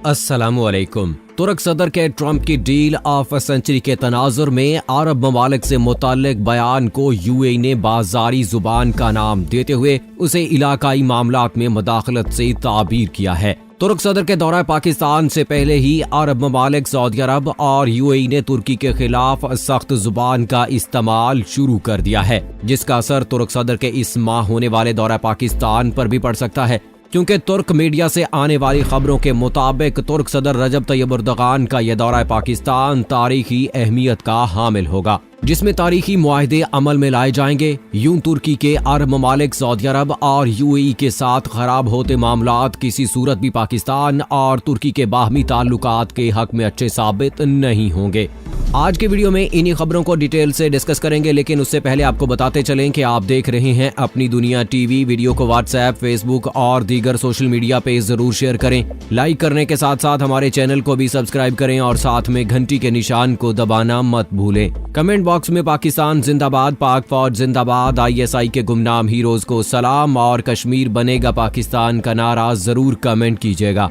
अस्सलाम वालेकुम। तुर्क सदर के ट्रंप की डील ऑफ सेंचुरी के तनाजुर में अरब ममालिक से मुताल्लिक बयान को यूएई ने बाजारी जुबान का नाम देते हुए उसे इलाकाई मामलात में मुदाखलत से ताबीर किया है। तुर्क सदर के दौरा पाकिस्तान से पहले ही अरब ममालिक, सऊदी अरब और यूएई ने तुर्की के खिलाफ सख्त जुबान का इस्तेमाल शुरू कर दिया है, जिसका असर तुर्क सदर के इस माह होने वाले दौरा पाकिस्तान पर भी पड़ सकता है, क्योंकि तुर्क मीडिया से आने वाली खबरों के मुताबिक तुर्क सदर रजब तैयब एर्दोगान का यह दौरा पाकिस्तान तारीखी अहमियत का हामिल होगा, जिसमें तारीखी मुआहदे अमल में लाए जाएंगे। यूं तुर्की के अरब ममालिक, सऊदी अरब और यूएई के साथ खराब होते मामलात किसी सूरत भी पाकिस्तान और तुर्की के बाहमी ताल्लुकात के हक में अच्छे साबित नहीं होंगे। आज के वीडियो में इन्हीं खबरों को डिटेल से डिस्कस करेंगे, लेकिन उससे पहले आपको बताते चलें कि आप देख रहे हैं अपनी दुनिया टीवी। वीडियो को व्हाट्सएप, फेसबुक और दीगर सोशल मीडिया पे जरूर शेयर करें। लाइक करने के साथ साथ हमारे चैनल को भी सब्सक्राइब करें और साथ में घंटी के निशान को दबाना मत भूलें। कमेंट बॉक्स में पाकिस्तान जिंदाबाद, पाक फौज जिंदाबाद, ISI के गुमनाम हीरोज को सलाम और कश्मीर बनेगा पाकिस्तान का नारा जरूर कमेंट कीजिएगा।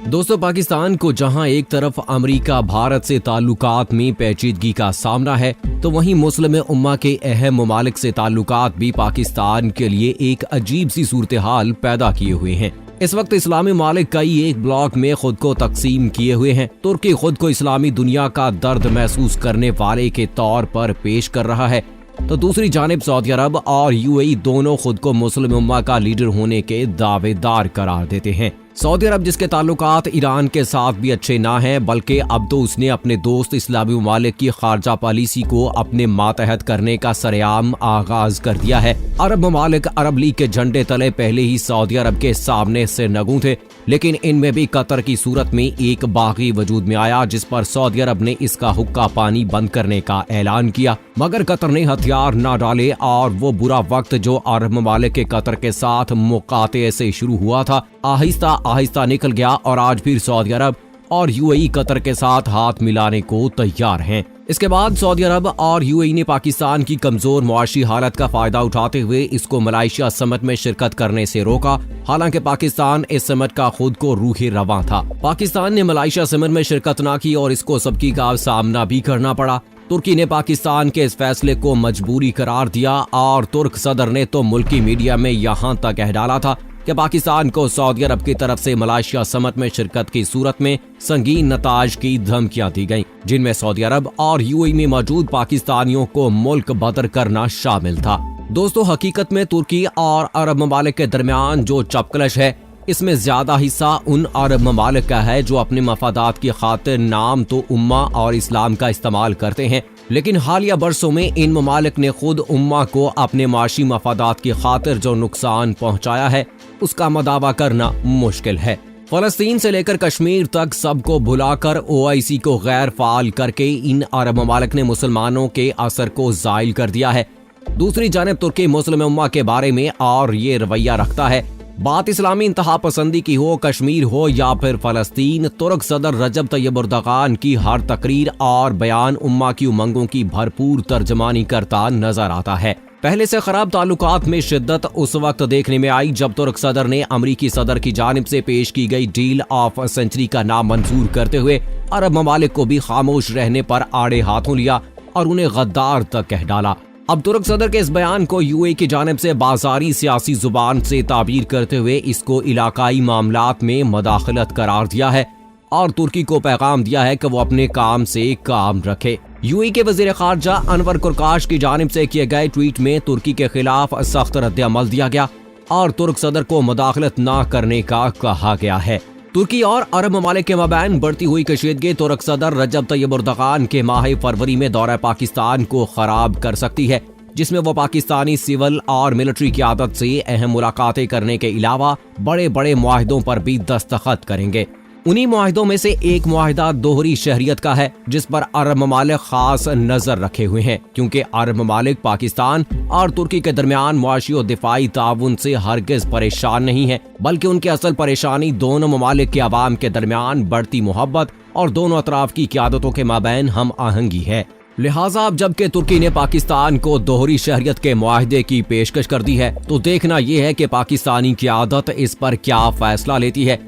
दोस्तों, पाकिस्तान को जहां एक तरफ अमेरिका भारत से ताल्लुकात में पेचीदगी का सामना है, तो वहीं मुस्लिम उम्मा के अहम ममालिक से ताल्लुकात भी पाकिस्तान के लिए एक अजीब सी सूरत हाल पैदा किए हुए हैं। इस वक्त इस्लामी ममालिक कई एक ब्लॉक में खुद को तकसीम किए हुए हैं। तुर्की खुद को इस्लामी दुनिया का दर्द महसूस करने वाले के तौर पर पेश कर रहा है, तो दूसरी जानिब सऊदी अरब और यूएई दोनों खुद को मुस्लिम उम्मा का लीडर होने के दावेदार करार देते हैं। सऊदी अरब, जिसके ताल्लुकात ईरान के साथ भी अच्छे ना हैं, बल्कि अब तो उसने अपने दोस्त इस्लामी ममालिक की खारजा पॉलिसी को अपने मातहत करने का सरेआम आगाज कर दिया है। अरब ममालिक अरब लीग के झंडे तले पहले ही सऊदी अरब के सामने से नगू थे, लेकिन इनमें भी कतर की सूरत में एक बागी वजूद में आया, जिस पर सऊदी अरब ने इसका हुक्का पानी बंद करने का ऐलान किया। मगर कतर ने हथियार न डाले और वो बुरा वक्त जो अरब ममालिक के कतर के साथ मुकाते से शुरू हुआ था, आहिस्ता आहिस्ता निकल गया और आज फिर सऊदी अरब और यूएई कतर के साथ हाथ मिलाने को तैयार हैं। इसके बाद सऊदी अरब और यूएई ने पाकिस्तान की कमजोर मुआशी हालत का फायदा उठाते हुए इसको मलाइशिया समिट में शिरकत करने से रोका। हालांकि पाकिस्तान इस समिट का खुद को रूहे रवां था। पाकिस्तान ने मलाइशिया समिट में शिरकत ना की और इसको सबकी का सामना भी करना पड़ा। तुर्की ने पाकिस्तान के इस फैसले को मजबूरी करार दिया और तुर्क सदर ने तो मुल्की मीडिया में यहाँ तक कह डाला था कि पाकिस्तान को सऊदी अरब की तरफ से मलाइशिया समिट में शिरकत की सूरत में संगीन नताज की धमकियां दी गईं, जिनमें सऊदी अरब और यूएई में मौजूद पाकिस्तानियों को मुल्क बदर करना शामिल था। दोस्तों, हकीकत में तुर्की और अरब ममालिक के दरमियान जो चपकलश है, इसमें ज्यादा हिस्सा उन अरब ममालिक का है जो अपने मफादात की खातिर नाम तो उम्मा और इस्लाम का इस्तेमाल करते हैं, लेकिन हालिया बरसों में इन ममालिक ने खुद उम्मा को अपने माशी मफादात की खातिर जो नुकसान पहुंचाया है, उसका मदावा करना मुश्किल है। फलस्तीन से लेकर कश्मीर तक सबको भुलाकर OIC को गैर फाल करके इन अरब ममालिक ने मुसलमानों के असर को जायल कर दिया है। दूसरी जानिब तुर्की मुस्लिम उम्मा के बारे में और ये रवैया रखता है, बात इस्लामी इंतहा पसंदी की हो, कश्मीर हो या फिर फलस्तीन, तुर्क सदर रजब तैयब एर्दोगान की हर तकरीर और बयान उम्मा की उमंगों की भरपूर तर्जमानी करता नजर आता है। पहले से खराब ताल्लुकात में शिद्दत उस वक्त देखने में आई जब तुर्क सदर ने अमरीकी सदर की जानिब से पेश की गई डील ऑफ सेंचुरी का नाम मंजूर करते हुए अरब ममालिक को भी खामोश रहने पर आड़े हाथों लिया और उन्हें गद्दार तक कह डाला। अब तुर्क सदर के इस बयान को यूएई की जानिब से बाजारी सियासी जुबान से ताबीर करते हुए इसको इलाकाई मामलात में मदाखलत करार दिया है और तुर्की को पैगाम दिया है कि वो अपने काम से काम रखे। यूएई के वजीर खारजा अनवर कुरकाश की जानिब से किए गए ट्वीट में तुर्की के खिलाफ सख्त रद्द-ए-अमल दिया गया और तुर्क सदर को मुदाखलत न करने का कहा गया है। तुर्की और अरब ममालिक के मबैन बढ़ती हुई कशीदगी तुर्क सदर रजब तैयब एर्दोगान के माह फरवरी में दौरा पाकिस्तान को खराब कर सकती है, जिसमें वो पाकिस्तानी सिविल और मिलिट्री क़यादत से अहम मुलाकातें करने के अलावा बड़े बड़े मुआहदों पर भी दस्तखत करेंगे। उन्हीं मुआहदों में से एक मुआहदा दोहरी शहरियत का है, जिस पर अरब ममालिक खास नजर रखे हुए हैं, क्योंकि अरब ममालिक पाकिस्तान और तुर्की के दरमियान मुआशी और दिफाई ताउन से हरगिज परेशान नहीं है, बल्कि उनकी असल परेशानी दोनों ममालिक के अवाम के दरमियान बढ़ती मोहब्बत और दोनों अतराफ की क़यादतों के माबैन हम आहंगी है। लिहाजा अब जबकि तुर्की ने पाकिस्तान को दोहरी शहरियत के मुआहदे की पेशकश कर दी है, तो देखना यह है कि पाकिस्तानी क़यादत इस पर क्या फैसला लेती है।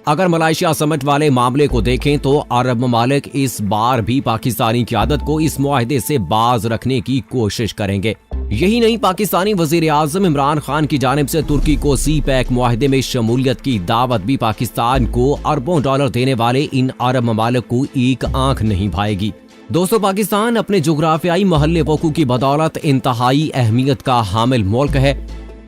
अगर मलेशिया समिट वाले मामले को देखें तो अरब ममालिक इस बार भी पाकिस्तानी क़यादत को इस मुआहदे से बाज रखने की कोशिश करेंगे। यही नहीं, पाकिस्तानी वजीर आज़म इमरान खान की जानिब से तुर्की को CPEC मुआहदे में शमूलियत की दावत भी पाकिस्तान को अरबों डॉलर देने वाले इन अरब ममालिक को एक आंख नहीं भाएगी। दोस्तों, पाकिस्तान अपने जोग्राफियाई महल्ले वकू की बदौलत इंतहाई अहमियत का हामिल मुल्क है।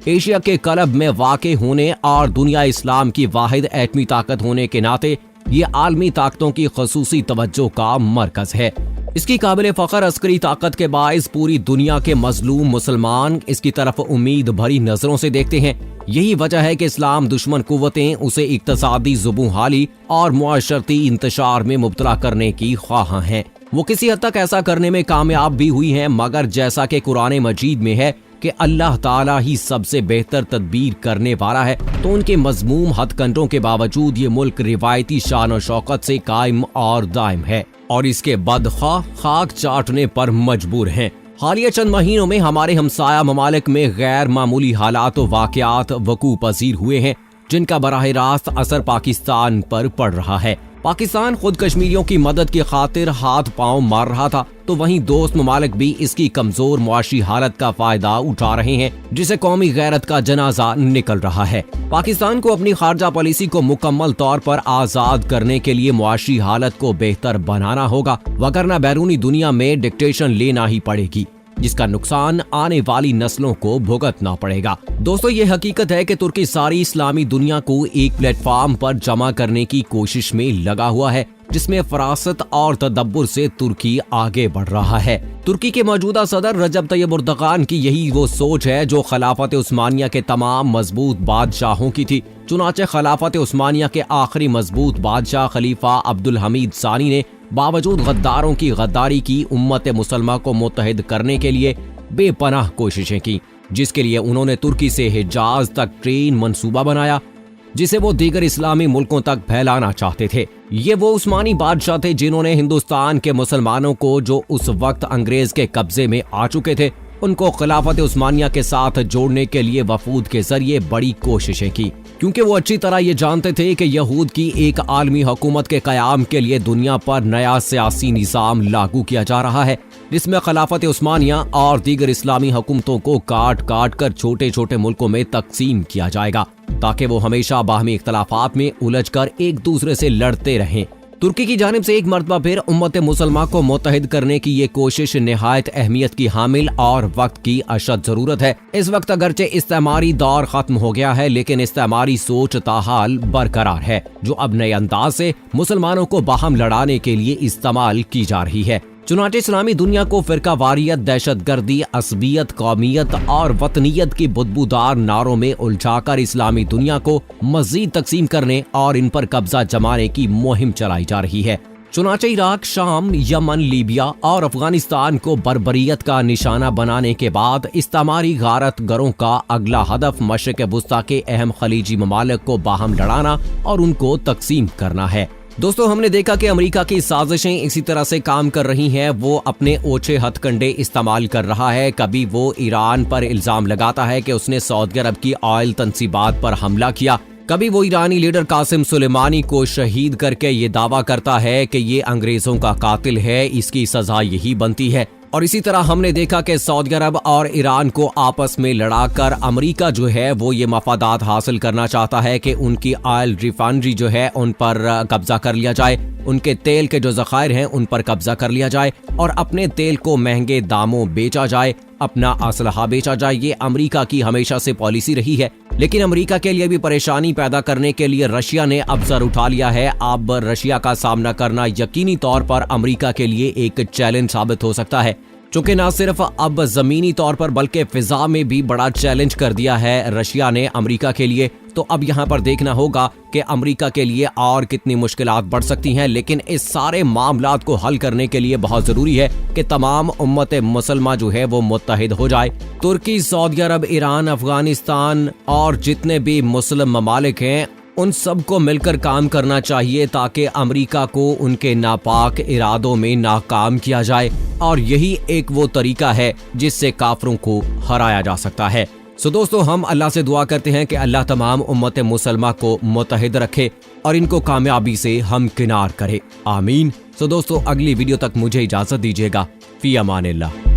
एशिया के क्लब में वाक़े होने और दुनिया इस्लाम की वाहिद एटमी ताकत होने के नाते ये आलमी ताकतों की खसूसी तवज्जो का मरकज है। इसकी काबिल फ़ख्र अस्करी ताकत के बाइस पूरी दुनिया के मजलूम मुसलमान इसकी तरफ उम्मीद भरी नजरों से देखते हैं। यही वजह है कि इस्लाम दुश्मन कुव्वतें उसे इक्तसादी ज़ुबूहाली और मुआशरती इंतशार में मुब्तला करने की ख्वाह हैं। वो किसी हद तक ऐसा करने में कामयाब भी हुई हैं, मगर जैसा कि कुरान मजीद में है कि अल्लाह ताला ही सबसे बेहतर तदबीर करने वाला है, तो उनके मजमूम हथकंडों के बावजूद ये मुल्क रिवायती शान और शौकत से कायम और दायम है और इसके बदख्वाह खाक चाटने पर मजबूर हैं। हालिया चंद महीनों में हमारे हमसाया ममालिक में गैर मामूली हालात और वाक़यात वकू पजीर हुए हैं, जिनका बराह रास्त असर पाकिस्तान पर पड़ रहा है। पाकिस्तान खुद कश्मीरियों की मदद की खातिर हाथ पांव मार रहा था, तो वहीं दोस्त ममालिक भी इसकी कमजोर मुआशी हालत का फायदा उठा रहे हैं, जिसे कौमी गैरत का जनाजा निकल रहा है। पाकिस्तान को अपनी खारजा पॉलिसी को मुकम्मल तौर पर आजाद करने के लिए मुआशी हालत को बेहतर बनाना होगा, वगरना बैरूनी दुनिया में डिक्टेशन लेना ही पड़ेगी, जिसका नुकसान आने वाली नस्लों को भुगतना पड़ेगा। दोस्तों, ये हकीकत है कि तुर्की सारी इस्लामी दुनिया को एक प्लेटफॉर्म पर जमा करने की कोशिश में लगा हुआ है, जिसमें फरासत और तदब्बुर से तुर्की आगे बढ़ रहा है। तुर्की के मौजूदा सदर रजब तैयब एर्दोगान की यही वो सोच है जो खिलाफत उस्मानिया के तमाम मजबूत बादशाहों की थी। चुनाचे खिलाफत उस्मानिया के आखिरी मजबूत बादशाह खलीफा अब्दुल हमीद सानी ने बावजूद गद्दारों की गद्दारी की उम्मत मुसलमा को मुत्तहिद करने के लिए बेपनाह कोशिशें की, जिसके लिए उन्होंने तुर्की से हिजाज तक ट्रेन मंसूबा बनाया, जिसे वो दीगर इस्लामी मुल्कों तक फैलाना चाहते थे। ये वो उस्मानी बादशाह थे जिन्होंने हिंदुस्तान के मुसलमानों को, जो उस वक्त अंग्रेज के कब्जे में आ चुके थे, उनको खिलाफत उस्मानिया के साथ जोड़ने के लिए वफूद के जरिए बड़ी कोशिशें की, क्योंकि वो अच्छी तरह ये जानते थे कि यहूद की एक आलमी हुकूमत के कयाम के लिए दुनिया पर नया सियासी निज़ाम लागू किया जा रहा है, जिसमें खिलाफत उस्मानिया और दीगर इस्लामी हुकूमतों को काट काट कर छोटे छोटे मुल्कों में तकसीम किया जाएगा, ताकि वो हमेशा बाहमी इख्तलाफात में उलझ कर एक दूसरे से लड़ते रहें। तुर्की की जानिब से एक मरतबा फिर उम्मत मुसलमान को मुत्तहिद करने की ये कोशिश निहायत अहमियत की हामिल और वक्त की अशद जरूरत है। इस वक्त अगरचे इस्तेमारी दौर खत्म हो गया है, लेकिन इस्तेमारी सोच ताहाल बरकरार है, जो अब नए अंदाज से मुसलमानों को बाहम लड़ाने के लिए इस्तेमाल की जा रही है। चुनांचे इस्लामी दुनिया को फिरका वारियत, दहशतगर्दी, असबियत, कौमियत और वतनियत की बुदबूदार नारों में उलझाकर इस्लामी दुनिया को मजीद तकसीम करने और इन पर कब्जा जमाने की मुहिम चलाई जा रही है। चुनांचे इराक, शाम, यमन, लीबिया और अफगानिस्तान को बर्बरियत का निशाना बनाने के बाद इस्तेमारी गारत गरों का अगला हदफ मशरिक वुस्ता के अहम खलीजी ममालिक को बाहम लड़ाना और उनको तकसीम करना है। दोस्तों, हमने देखा कि अमेरिका की साजिशें इसी तरह से काम कर रही हैं। वो अपने ओछे हथकंडे इस्तेमाल कर रहा है। कभी वो ईरान पर इल्जाम लगाता है कि उसने सऊदी अरब की ऑयल तंसीबात पर हमला किया, कभी वो ईरानी लीडर कासिम सुलेमानी को शहीद करके ये दावा करता है कि ये अंग्रेजों का कातिल है, इसकी सजा यही बनती है। और इसी तरह हमने देखा कि सऊदी अरब और ईरान को आपस में लड़ाकर अमेरिका जो है वो ये मफादात हासिल करना चाहता है कि उनकी ऑयल रिफाइनरी जो है उन पर कब्जा कर लिया जाए, उनके तेल के जो ज़खायर हैं उन पर कब्जा कर लिया जाए और अपने तेल को महंगे दामों बेचा जाए, अपना असलहा बेचा जाए। ये अमेरिका की हमेशा से पॉलिसी रही है, लेकिन अमेरिका के लिए भी परेशानी पैदा करने के लिए रशिया ने अब सर उठा लिया है। अब रशिया का सामना करना यकीनी तौर पर अमेरिका के लिए एक चैलेंज साबित हो सकता है, चूँकि न सिर्फ अब जमीनी तौर पर बल्कि फिजा में भी बड़ा चैलेंज कर दिया है रशिया ने अमेरिका के लिए। तो अब यहाँ पर देखना होगा कि अमेरिका के लिए और कितनी मुश्किलात बढ़ सकती हैं, लेकिन इस सारे मामलात को हल करने के लिए बहुत जरूरी है कि तमाम उम्मत मुसलमान जो है वो मुत्तहिद हो जाए। तुर्की, सऊदी अरब, ईरान, अफगानिस्तान और जितने भी मुस्लिम ममालिक हैं उन सबको मिलकर काम करना चाहिए ताकि अमेरिका को उनके नापाक इरादों में नाकाम किया जाए, और यही एक वो तरीका है जिससे काफिरों को हराया जा सकता है। सो दोस्तों, हम अल्लाह से दुआ करते हैं कि अल्लाह तमाम उम्मत मुसलमा को मुत्तहिद रखे और इनको कामयाबी से हमकिनार करे। आमीन। सो दोस्तों, अगली वीडियो तक मुझे इजाजत दीजिएगा। फी अमानिल्लाह।